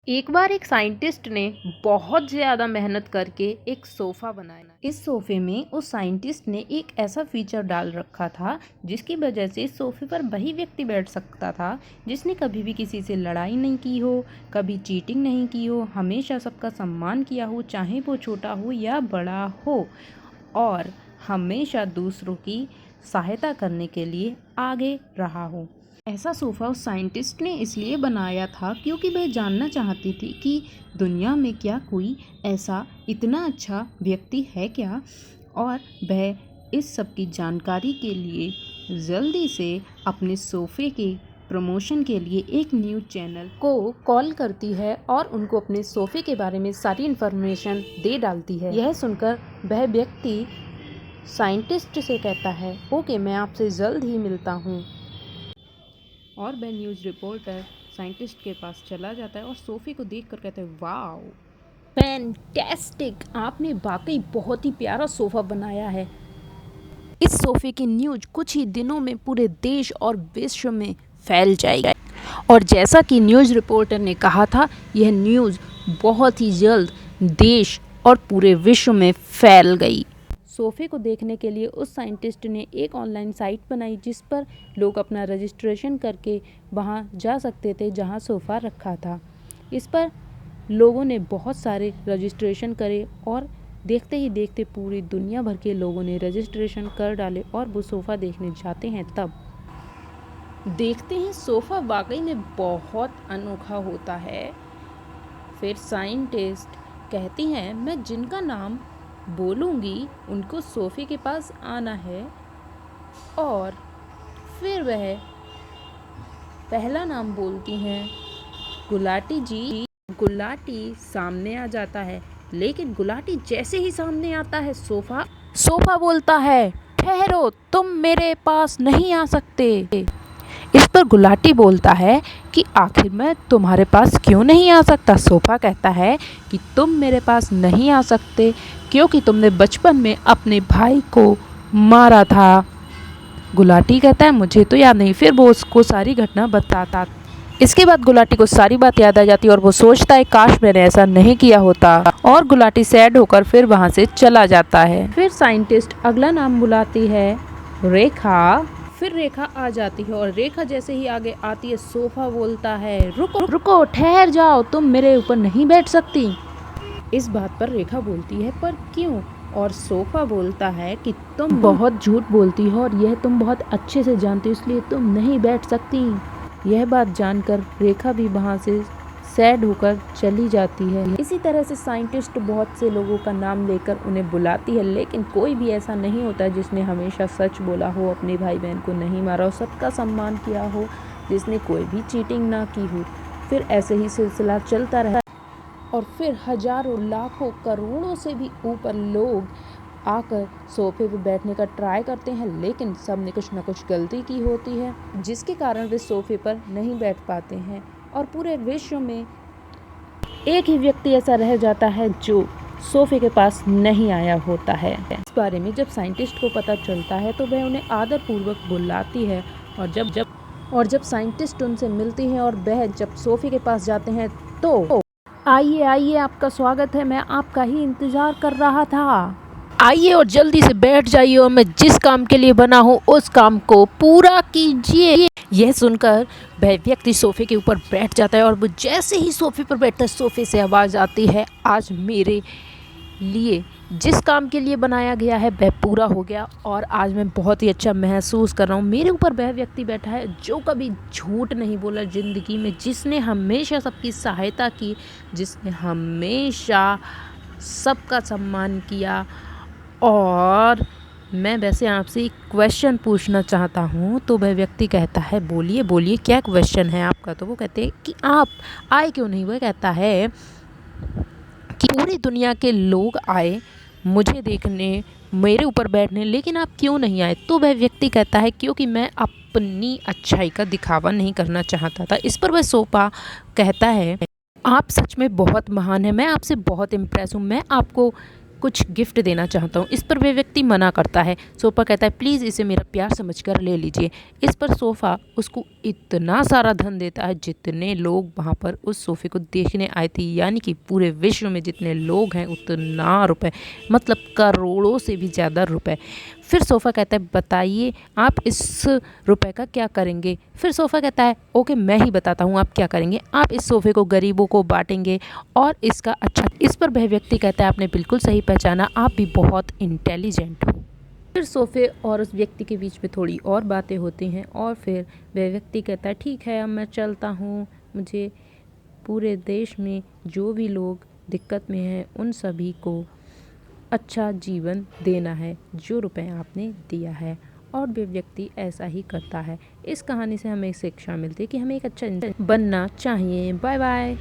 एक बार एक साइंटिस्ट ने बहुत ज़्यादा मेहनत करके एक सोफ़ा बनाया। इस सोफ़े में उस साइंटिस्ट ने एक ऐसा फीचर डाल रखा था जिसकी वजह से इस सोफ़े पर वही व्यक्ति बैठ सकता था जिसने कभी भी किसी से लड़ाई नहीं की हो, कभी चीटिंग नहीं की हो, हमेशा सबका सम्मान किया हो, चाहे वो छोटा हो या बड़ा हो, और हमेशा दूसरों की सहायता करने के लिए आगे रहा हो। ऐसा सोफ़ा उस साइंटिस्ट ने इसलिए बनाया था क्योंकि वह जानना चाहती थी कि दुनिया में क्या कोई ऐसा इतना अच्छा व्यक्ति है क्या, और वह इस सब की जानकारी के लिए जल्दी से अपने सोफ़े के प्रमोशन के लिए एक न्यूज़ चैनल को कॉल करती है और उनको अपने सोफ़े के बारे में सारी इन्फॉर्मेशन दे डालती है। यह सुनकर वह व्यक्ति साइंटिस्ट से कहता है, ओके, मैं आपसे जल्द ही मिलता हूँ। और वह न्यूज़ रिपोर्टर साइंटिस्ट के पास चला जाता है और सोफ़े को देखकर कहता है, वाओ, फैंटास्टिक, आपने वाकई बहुत ही प्यारा सोफ़ा बनाया है। इस सोफ़े की न्यूज़ कुछ ही दिनों में पूरे देश और विश्व में फैल जाएगी। और जैसा कि न्यूज़ रिपोर्टर ने कहा था, यह न्यूज़ बहुत ही जल्द देश और पूरे विश्व में फैल गई। सोफ़े को देखने के लिए उस साइंटिस्ट ने एक ऑनलाइन साइट बनाई जिस पर लोग अपना रजिस्ट्रेशन करके वहां जा सकते थे जहां सोफ़ा रखा था। इस पर लोगों ने बहुत सारे रजिस्ट्रेशन करे और देखते ही देखते पूरी दुनिया भर के लोगों ने रजिस्ट्रेशन कर डाले और वो सोफ़ा देखने जाते हैं। तब देखते हैं सोफ़ा वाकई में बहुत अनोखा होता है। फिर साइंटिस्ट कहती हैं, मैं जिनका नाम बोलूँगी उनको सोफ़े के पास आना है। और फिर वह पहला नाम बोलती हैं, गुलाटी जी। गुलाटी सामने आ जाता है, लेकिन गुलाटी जैसे ही सामने आता है सोफ़ा बोलता है, ठहरो, तुम मेरे पास नहीं आ सकते। इस पर गुलाटी बोलता है कि आखिर मैं तुम्हारे पास क्यों नहीं आ सकता। सोफ़ा कहता है कि तुम मेरे पास नहीं आ सकते क्योंकि तुमने बचपन में अपने भाई को मारा था। गुलाटी कहता है, मुझे तो याद नहीं। फिर वो उसको सारी घटना बताता। इसके बाद गुलाटी को सारी बात याद आ जाती है और वो सोचता है, काश मैंने ऐसा नहीं किया होता। और गुलाटी सैड होकर फिर वहाँ से चला जाता है। फिर साइंटिस्ट अगला नाम बुलाती है, रेखा। फिर रेखा आ जाती है और रेखा जैसे ही आगे आती है सोफ़ा बोलता है, रुको रुको, ठहर जाओ, तुम मेरे ऊपर नहीं बैठ सकती। इस बात पर रेखा बोलती है, पर क्यों? और सोफ़ा बोलता है कि तुम बहुत झूठ बोलती हो और यह तुम बहुत अच्छे से जानती हो, इसलिए तुम नहीं बैठ सकती। यह बात जानकर रेखा भी वहाँ से सैड होकर चली जाती है। इसी तरह से साइंटिस्ट बहुत से लोगों का नाम लेकर उन्हें बुलाती है, लेकिन कोई भी ऐसा नहीं होता जिसने हमेशा सच बोला हो, अपने भाई बहन को नहीं मारा हो, सबका सम्मान किया हो, जिसने कोई भी चीटिंग ना की हो। फिर ऐसे ही सिलसिला चलता रहा और फिर हजारों, लाखों, करोड़ों से भी ऊपर लोग आकर सोफ़े पे बैठने का ट्राई करते हैं, लेकिन सब ने कुछ ना कुछ गलती की होती है जिसके कारण वे सोफ़े पर नहीं बैठ पाते हैं। और पूरे विश्व में एक ही व्यक्ति ऐसा रह जाता है जो सोफ़े के पास नहीं आया होता है। इस बारे में जब साइंटिस्ट को पता चलता है तो वह उन्हें आदरपूर्वक बुलाती है। और जब साइंटिस्ट उनसे मिलती हैं और वह जब सोफ़े के पास जाते हैं तो आइए आइए, आपका स्वागत है, मैं आपका ही इंतज़ार कर रहा था, आइए और जल्दी से बैठ जाइए और मैं जिस काम के लिए बना हूँ उस काम को पूरा कीजिए। यह सुनकर वह व्यक्ति सोफ़े के ऊपर बैठ जाता है और वो जैसे ही सोफ़े पर बैठता है सोफ़े से आवाज़ आती है, आज मेरे लिए जिस काम के लिए बनाया गया है वह पूरा हो गया और आज मैं बहुत ही अच्छा महसूस कर रहा हूँ। मेरे ऊपर वह व्यक्ति बैठा है जो कभी झूठ नहीं बोला ज़िंदगी में, जिसने हमेशा सबकी सहायता की, जिसने हमेशा सबका सम्मान किया। और मैं वैसे आपसे एक क्वेश्चन पूछना चाहता हूँ। तो वह व्यक्ति कहता है, बोलिए बोलिए, क्या क्वेश्चन है आपका? तो वो कहते हैं कि आप आए क्यों नहीं। वह कहता है कि पूरी दुनिया के लोग आए मुझे देखने, मेरे ऊपर बैठने, लेकिन आप क्यों नहीं आए? तो वह व्यक्ति कहता है, क्योंकि मैं अपनी अच्छाई का दिखावा नहीं करना चाहता था। इस पर वह सोफ़ा कहता है, आप सच में बहुत महान हैं, मैं आपसे बहुत इम्प्रेस हूँ, मैं आपको कुछ गिफ्ट देना चाहता हूँ। इस पर वह व्यक्ति मना करता है। सोफ़ा कहता है प्लीज़ इसे मेरा प्यार समझकर ले लीजिए। इस पर सोफ़ा उसको इतना सारा धन देता है जितने लोग वहाँ पर उस सोफ़े को देखने आए थे, यानी कि पूरे विश्व में जितने लोग हैं उतना रुपए, मतलब करोड़ों से भी ज़्यादा रुपए। फिर सोफ़ा कहता है बताइए आप इस रुपए का क्या करेंगे। फिर सोफ़ा कहता है ओके मैं ही बताता हूँ आप क्या करेंगे, आप इस सोफ़े को गरीबों को बांटेंगे और इसका अच्छा। इस पर वह व्यक्ति कहता है आपने बिल्कुल सही पहचाना, आप भी बहुत इंटेलिजेंट हो। फिर सोफ़े और उस व्यक्ति के बीच में थोड़ी और बातें होती हैं और फिर वह व्यक्ति कहता है ठीक है अब मैं चलता हूँ, मुझे पूरे देश में जो भी लोग दिक्कत में हैं उन सभी को अच्छा जीवन देना है जो रुपए आपने दिया है। और वे व्यक्ति ऐसा ही करता है। इस कहानी से हमें शिक्षा मिलती है कि हमें एक अच्छा इंसान बनना चाहिए। Bye bye.